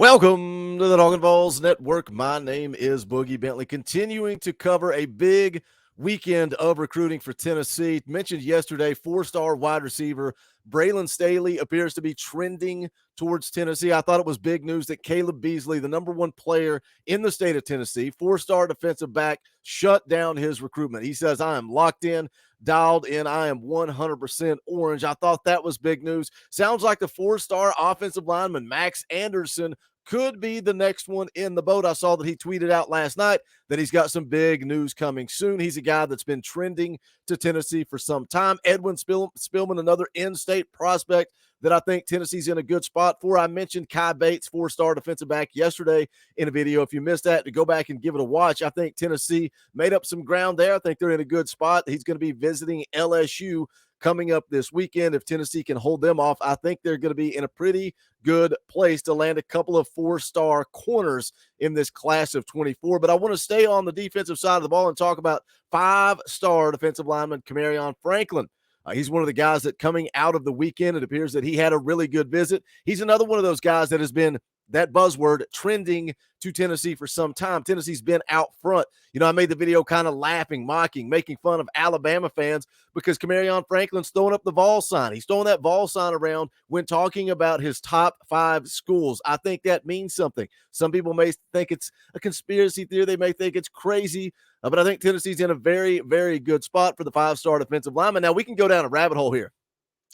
Welcome to the Talkin VAWLS Network. My name is Boogie Bentley, continuing to cover a big weekend of recruiting for Tennessee. Mentioned yesterday, four-star wide receiver Braylon Staley appears to be trending towards Tennessee. I thought it was big news that Caleb Beasley, the number one player in the state of Tennessee, four-star defensive back, shut down his recruitment. He says, I am locked in, dialed in. I am 100% orange. I thought that was big news. Sounds like the four-star offensive lineman Max Anderson could be the next one in the boat. I saw that he tweeted out last night that he's got some big news coming soon. He's a guy that's been trending to Tennessee for some time. Edwin Spillman, another in-state prospect that I think Tennessee's in a good spot for. I mentioned Kai Bates, four-star defensive back, yesterday in a video. If you missed that, to go back and give it a watch. I think Tennessee made up some ground there. I think they're in a good spot. He's going to be visiting LSU coming up this weekend. If Tennessee can hold them off, I think they're going to be in a pretty good place to land a couple of four-star corners in this class of 24. But I want to stay on the defensive side of the ball and talk about five-star defensive lineman Camarion Franklin. He's one of the guys that coming out of the weekend, it appears that he had a really good visit. He's another one of those guys that has been that buzzword trending to Tennessee for some time. Tennessee's been out front. You know, I made the video kind of laughing, mocking, making fun of Alabama fans because Camarion Franklin's throwing up the VAWLS sign. He's throwing that VAWLS sign around when talking about his top 5 schools. I think that means something. Some people may think it's a conspiracy theory. They may think it's crazy, but I think Tennessee's in a very, very good spot for the five-star defensive lineman. Now, we can go down a rabbit hole here.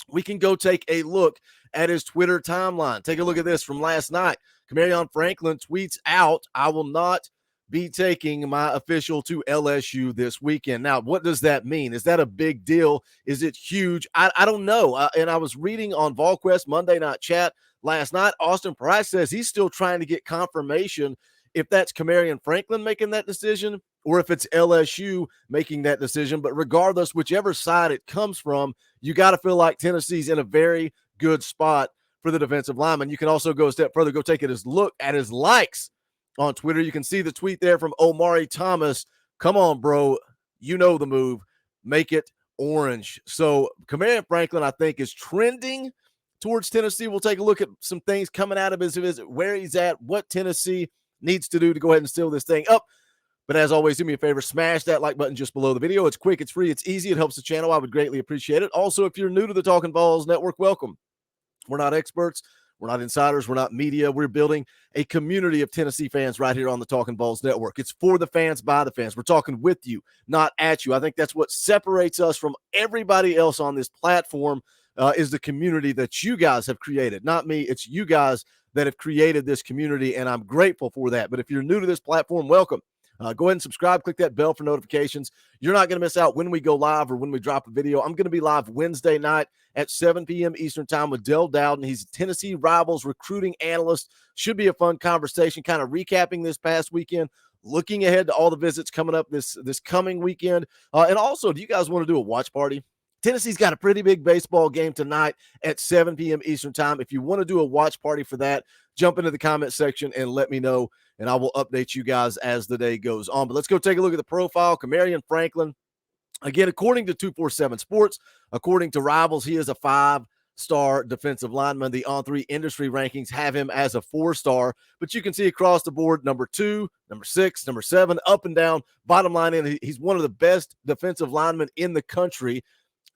We can go take a look at his Twitter timeline. Take a look at this from last night. Camarion Franklin tweets out, I will not be taking my official to LSU this weekend. Now, what does that mean? Is that a big deal? Is it huge? I don't know. And I was reading on VolQuest Monday Night Chat last night. Austin Price says he's still trying to get confirmation if that's Camarion Franklin making that decision or if it's LSU making that decision. But regardless, whichever side it comes from, you got to feel like Tennessee's in a very good spot for the defensive lineman. You can also go a step further, go take a look at his likes on Twitter. You can see the tweet there from Omari Thomas. Come on, bro. You know the move. Make it orange. So Camarion Franklin, I think, is trending towards Tennessee. We'll take a look at some things coming out of his visit, where he's at, what Tennessee needs to do to go ahead and seal this thing up. But as always, do me a favor, smash that like button just below the video. It's quick, it's free, it's easy, it helps the channel. I would greatly appreciate it. Also, if you're new to the Talkin VAWLS Network, welcome. We're not experts, we're not insiders, we're not media. We're building a community of Tennessee fans right here on the Talkin VAWLS Network. It's for the fans, by the fans. We're talking with you, not at you. I think that's what separates us from everybody else on this platform, is the community that you guys have created. Not me, it's you guys that have created this community, and I'm grateful for that. But if you're new to this platform, welcome. Go ahead and subscribe. Click that bell for notifications. You're not going to miss out when we go live or when we drop a video. I'm going to be live Wednesday night at 7 p.m. Eastern time with Dell Dowden. He's a Tennessee Rivals recruiting analyst. Should be a fun conversation, kind of recapping this past weekend, looking ahead to all the visits coming up this coming weekend. And also, do you guys want to do a watch party? Tennessee's got a pretty big baseball game tonight at 7 p.m. Eastern time. If you want to do a watch party for that, jump into the comment section and let me know, and I will update you guys as the day goes on. But let's go take a look at the profile. Camarion Franklin, again, according to 247 Sports, according to Rivals, he is a 5-star defensive lineman. The On3 industry rankings have him as a 4-star, but you can see across the board, number 2, number 6, number 7, up and down. Bottom line, in he's one of the best defensive linemen in the country.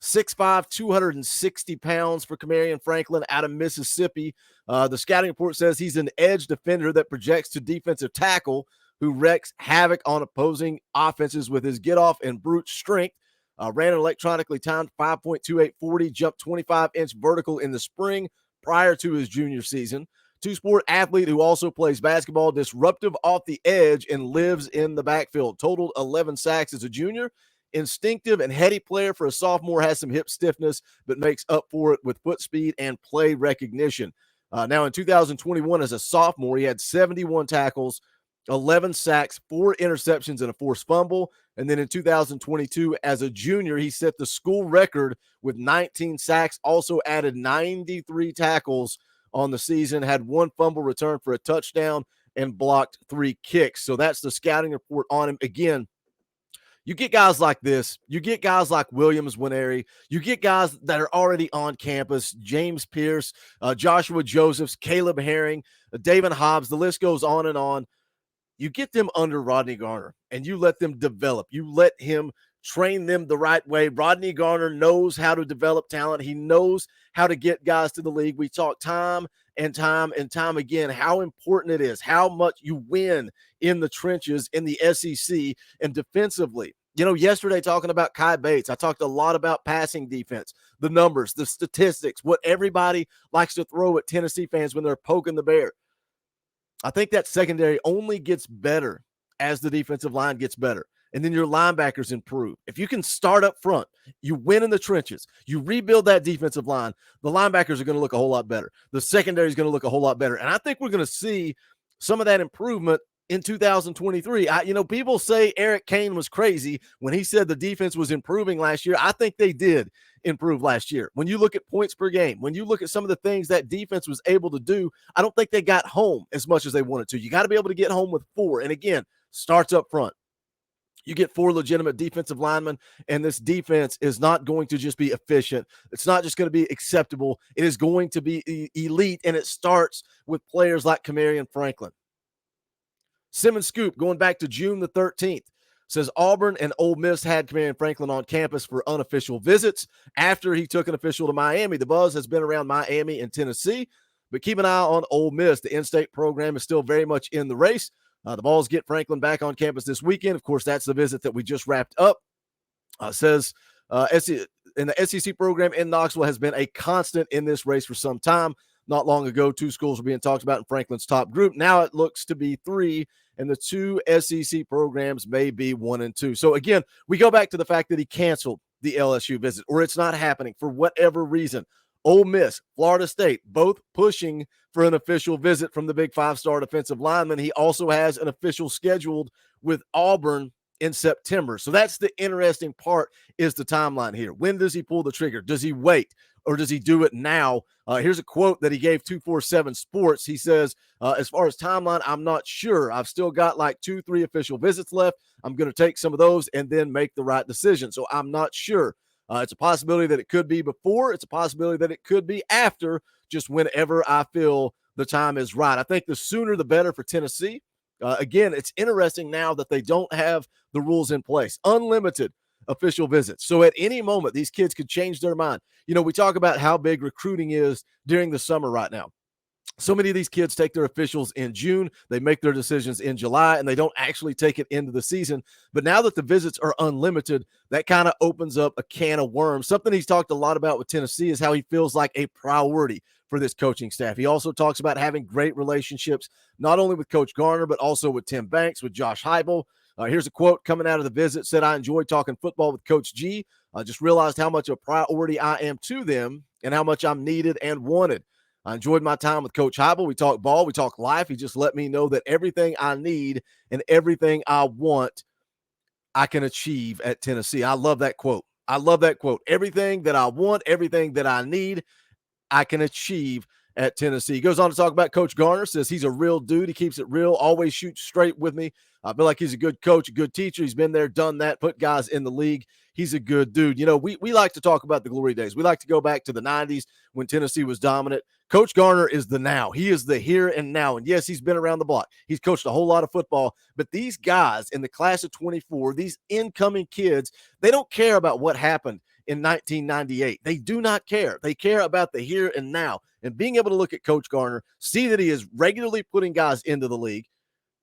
6'5", 260 pounds for Camarion Franklin out of Mississippi. The scouting report says he's an edge defender that projects to defensive tackle who wreaks havoc on opposing offenses with his get-off and brute strength. Ran an electronically timed 5.2840, jumped 25-inch vertical in the spring prior to his junior season. Two-sport athlete who also plays basketball, disruptive off the edge, and lives in the backfield. Totaled 11 sacks as a junior. Instinctive and heady player for a sophomore, has some hip stiffness, but makes up for it with foot speed and play recognition. Now, in 2021, as a sophomore, he had 71 tackles, 11 sacks, 4 interceptions, and a forced fumble. And then in 2022, as a junior, he set the school record with 19 sacks, also added 93 tackles on the season, had 1 fumble return for a touchdown, and blocked 3 kicks. So that's the scouting report on him. Again, You get guys like this. You get guys like Williams Winery. You get guys that are already on campus, James Pierce, Joshua Josephs, Caleb Herring, David Hobbs. The list goes on and on. You get them under Rodney Garner and you let them develop. You let him train them the right way. Rodney Garner knows how to develop talent. He knows how to get guys to the league. We talk time and time and time again how important it is, how much you win in the trenches in the SEC and defensively. You know, yesterday talking about Kai Bates, I talked a lot about passing defense, the numbers, the statistics, what everybody likes to throw at Tennessee fans when they're poking the bear. I think that secondary only gets better as the defensive line gets better. And then your linebackers improve. If you can start up front, you win in the trenches, you rebuild that defensive line, the linebackers are going to look a whole lot better. The secondary is going to look a whole lot better. And I think we're going to see some of that improvement in 2023. People say Eric Kane was crazy when he said the defense was improving last year. I think they did improve last year. When you look at points per game, when you look at some of the things that defense was able to do, I don't think they got home as much as they wanted to. You got to be able to get home with 4. And again, starts up front. You get 4 legitimate defensive linemen, and this defense is not going to just be efficient. It's not just going to be acceptable. It is going to be elite, and it starts with players like Camarion Franklin. Simmons Scoop, going back to June the 13th, says Auburn and Ole Miss had Camarion Franklin on campus for unofficial visits after he took an official to Miami. The buzz has been around Miami and Tennessee, but keep an eye on Ole Miss. The in-state program is still very much in the race. The Vols get Franklin back on campus this weekend. Of course, that's the visit that we just wrapped up. Says in the SEC program in Knoxville has been a constant in this race for some time. Not long ago, 2 schools were being talked about in Franklin's top group. Now it looks to be 3, and the 2 SEC programs may be 1 and 2. So again, we go back to the fact that he canceled the LSU visit, or it's not happening for whatever reason. Ole Miss, Florida State, both pushing for an official visit from the big 5-star defensive lineman. He also has an official scheduled with Auburn in September. So that's the interesting part, is the timeline here. When does he pull the trigger? Does he wait, or does he do it now? Here's a quote that he gave 247 Sports. He says, as far as timeline, I'm not sure. I've still got like 2-3 official visits left. I'm going to take some of those and then make the right decision. So I'm not sure. It's a possibility that it could be before. It's a possibility that it could be after, just whenever I feel the time is right. I think the sooner the better for Tennessee. Again, it's interesting now that they don't have the rules in place. Unlimited official visits. So at any moment, these kids could change their mind. You know, we talk about how big recruiting is during the summer right now. So many of these kids take their officials in June, they make their decisions in July, and they don't actually take it into the season. But now that the visits are unlimited, that kind of opens up a can of worms. Something he's talked a lot about with Tennessee is how he feels like a priority for this coaching staff. He also talks about having great relationships, not only with Coach Garner, but also with Tim Banks, with Josh Heupel. Here's a quote coming out of the visit. Said, I enjoyed talking football with Coach G. I just realized how much of a priority I am to them and how much I'm needed and wanted. I enjoyed my time with Coach Heupel. We talked ball. We talked life. He just let me know that everything I need and everything I want, I can achieve at Tennessee. I love that quote. I love that quote. Everything that I want, everything that I need, I can achieve at Tennessee. He goes on to talk about Coach Garner, says he's a real dude. He keeps it real, always shoots straight with me. I feel like he's a good coach, a good teacher. He's been there, done that, put guys in the league. He's a good dude. You know, we like to talk about the glory days. We like to go back to the 90s when Tennessee was dominant. Coach Garner is the now. He is the here and now. And yes, he's been around the block. He's coached a whole lot of football. But these guys in the class of 24, these incoming kids, they don't care about what happened in 1998. They do not care. They care about the here and now. And being able to look at Coach Garner, see that he is regularly putting guys into the league,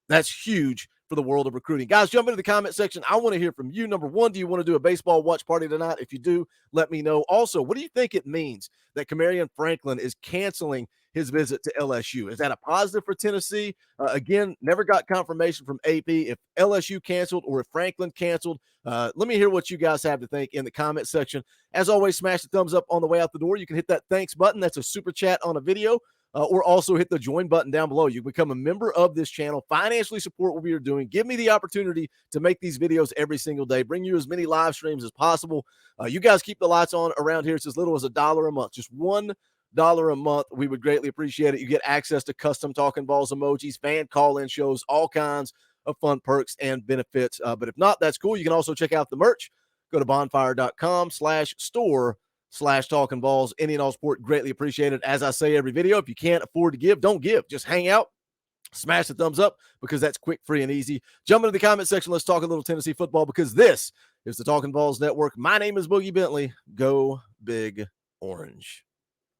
that's huge for the world of recruiting. Guys, jump into the comment section. I want to hear from you. Number one, do you want to do a baseball watch party tonight? If you do, let me know. Also, what do you think it means that Camarion Franklin is canceling his visit to LSU? Is that a positive for Tennessee? Again, never got confirmation from AP if LSU canceled or if Franklin canceled. Let me hear what you guys have to think in the comment section. As always, smash the thumbs up on the way out the door. You can hit that thanks button. That's a super chat on a video. Or also hit the join button down below. You become a member of this channel, financially support what we are doing. Give me the opportunity to make these videos every single day, bring you as many live streams as possible. You guys keep the lights on around here. It's as little as $1 a month, just $1 a month. We would greatly appreciate it. You get access to custom Talking Balls emojis, fan call-in shows, all kinds of fun perks and benefits. But if not, that's cool. You can also check out the merch. Go to bonfire.com/store/talkinballs. Any and all support greatly appreciated. As I say every video, if you can't afford to give, don't give. Just hang out. Smash the thumbs up because that's quick, free, and easy. Jump into the comment section. Let's talk a little Tennessee football because this is the Talkin' Balls Network. My name is Boogie Bentley. Go Big Orange.